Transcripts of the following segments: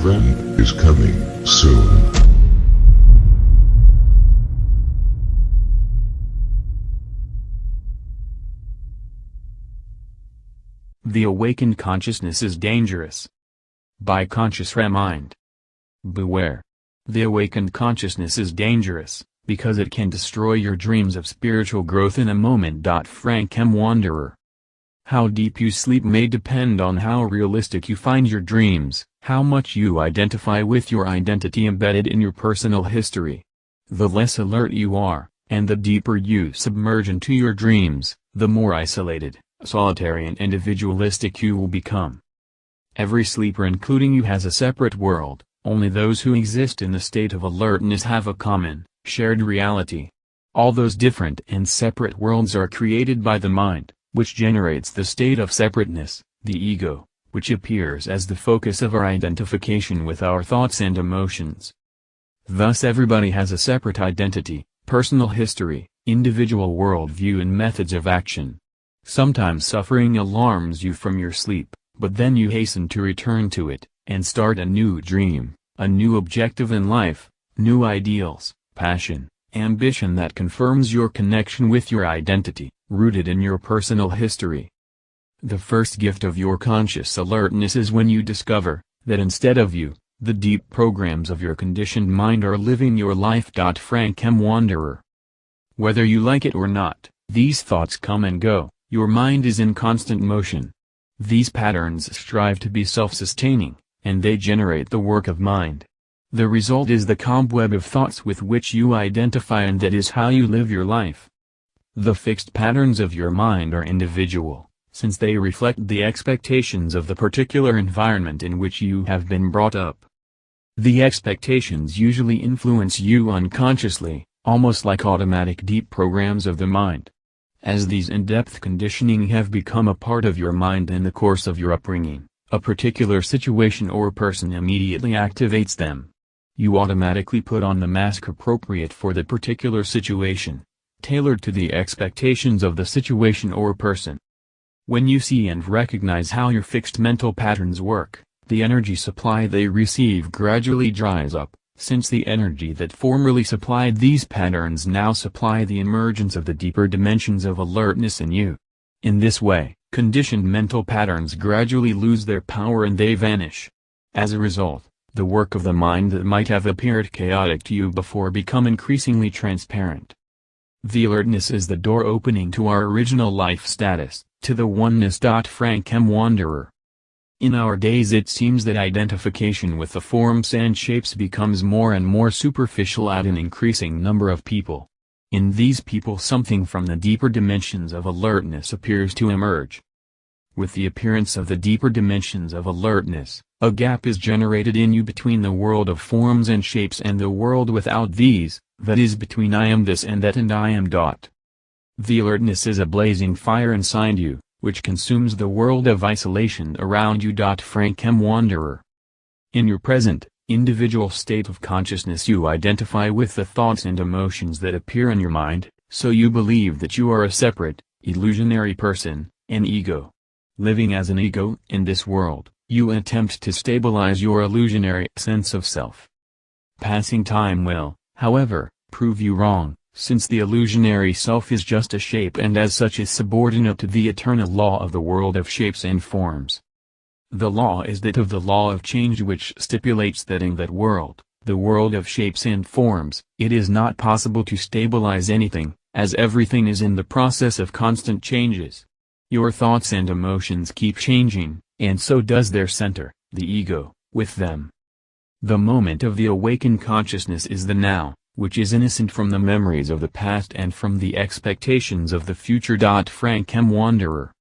friend is coming soon. The awakened consciousness is dangerous. By conscious mind. Beware. The awakened consciousness is dangerous, because it can destroy your dreams of spiritual growth in a moment. Frank M. Wanderer. How deep you sleep may depend on how realistic you find your dreams, how much you identify with your identity embedded in your personal history. The less alert you are, and the deeper you submerge into your dreams, the more isolated, solitary and individualistic you will become. Every sleeper including you has a separate world. Only those who exist in the state of alertness have a common, shared reality. All those different and separate worlds are created by the mind, which generates the state of separateness, the ego, which appears as the focus of our identification with our thoughts and emotions. Thus everybody has a separate identity, personal history, individual worldview and methods of action. Sometimes suffering alarms you from your sleep, but then you hasten to return to it, and start a new dream, a new objective in life, new ideals, passion, ambition that confirms your connection with your identity, rooted in your personal history. The first gift of your conscious alertness is when you discover that instead of you, the deep programs of your conditioned mind are living your life. Frank M. Wanderer. Whether you like it or not, these thoughts come and go, your mind is in constant motion. These patterns strive to be self-sustaining, and they generate the work of mind. The result is the cobweb of thoughts with which you identify, and that is how you live your life. The fixed patterns of your mind are individual, since they reflect the expectations of the particular environment in which you have been brought up. The expectations usually influence you unconsciously, almost like automatic deep programs of the mind. As these in-depth conditioning have become a part of your mind in the course of your upbringing, a particular situation or person immediately activates them. You automatically put on the mask appropriate for the particular situation, tailored to the expectations of the situation or person. When you see and recognize how your fixed mental patterns work, the energy supply they receive gradually dries up, since the energy that formerly supplied these patterns now supply the emergence of the deeper dimensions of alertness in you. In this way, conditioned mental patterns gradually lose their power and they vanish. As a result, the work of the mind that might have appeared chaotic to you before become increasingly transparent. The alertness is the door opening to our original life status, to the oneness. Frank M. Wanderer. In our days it seems that identification with the forms and shapes becomes more and more superficial at an increasing number of people. In these people something from the deeper dimensions of alertness appears to emerge. With the appearance of the deeper dimensions of alertness, a gap is generated in you between the world of forms and shapes and the world without these, that is between I am this and that and I am. The alertness is a blazing fire inside you, which consumes the world of isolation around you. Frank M. Wanderer. In your present, individual state of consciousness you identify with the thoughts and emotions that appear in your mind, so you believe that you are a separate, illusionary person, an ego. Living as an ego in this world, you attempt to stabilize your illusionary sense of self. Passing time will, however, prove you wrong, since the illusionary self is just a shape and as such is subordinate to the eternal law of the world of shapes and forms. The law is that of the law of change which stipulates that in that world, the world of shapes and forms, it is not possible to stabilize anything, as everything is in the process of constant changes. Your thoughts and emotions keep changing, and so does their center, the ego, with them. The moment of the awakened consciousness is the now, which is innocent from the memories of the past and from the expectations of the future. Frank M. Wanderer.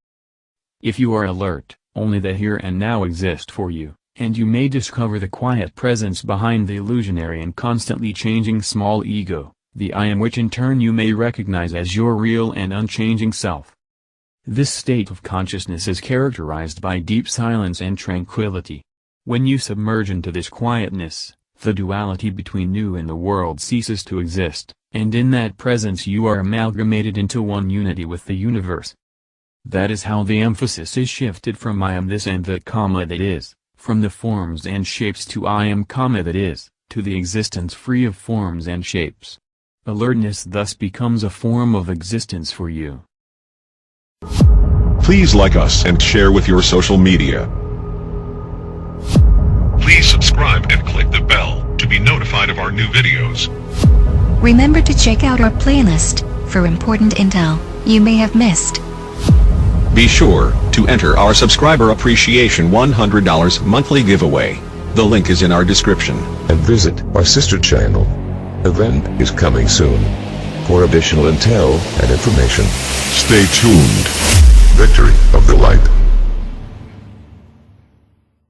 If you are alert, only the here and now exist for you, and you may discover the quiet presence behind the illusionary and constantly changing small ego, the I am, which in turn you may recognize as your real and unchanging self. This state of consciousness is characterized by deep silence and tranquility. When you submerge into this quietness, the duality between you and the world ceases to exist, and in that presence you are amalgamated into one unity with the universe. That is how the emphasis is shifted from I am this and that, that is, From the forms and shapes to I am, that is, to the existence free of forms and shapes. Alertness thus becomes a form of existence for you. Please like us and share with your social media. Please subscribe and click the bell to be notified of our new videos. Remember to check out our playlist for important intel you may have missed. Be sure to enter our subscriber appreciation $100 monthly giveaway. The link is in our description. And visit our sister channel. Event is coming soon. For additional intel and information, stay tuned. Victory of the Light.